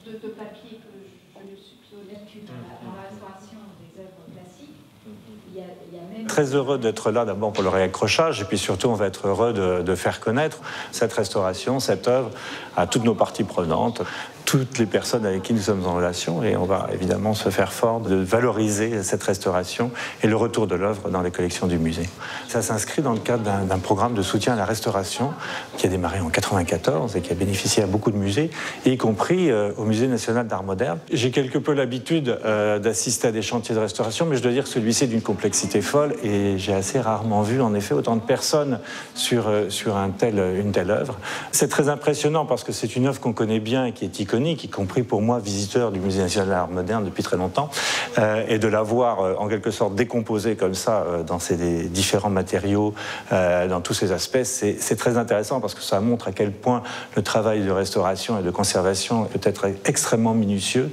plus de papier que je ne soupçonnais dans la restauration des œuvres classiques. Il y a même... Très heureux d'être là d'abord pour le réaccrochage et puis surtout on va être heureux de faire connaître cette restauration, cette œuvre à toutes nos parties prenantes, toutes les personnes avec qui nous sommes en relation et on va évidemment se faire fort de valoriser cette restauration et le retour de l'œuvre dans les collections du musée. Ça s'inscrit dans le cadre d'un programme de soutien à la restauration qui a démarré en 1994 et qui a bénéficié à beaucoup de musées, y compris au Musée national d'art moderne. J'ai quelque peu l'habitude d'assister à des chantiers de restauration, mais je dois dire que celui-ci est d'une complexité folle et j'ai assez rarement vu en effet autant de personnes sur une telle œuvre. C'est très impressionnant parce que c'est une œuvre qu'on connaît bien et qui est iconique, y compris pour moi, visiteur du Musée national d'art moderne depuis très longtemps, et de la voir en quelque sorte décomposée comme ça dans ces différents matériaux, dans tous ces aspects, c'est très intéressant parce que ça montre à quel point le travail de restauration et de conservation peut être extrêmement minutieux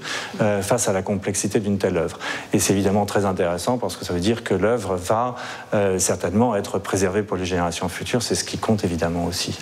face à la complexité d'une telle œuvre. Et c'est évidemment très intéressant parce que ça veut dire que l'œuvre va certainement être préservée pour les générations futures, c'est ce qui compte évidemment aussi.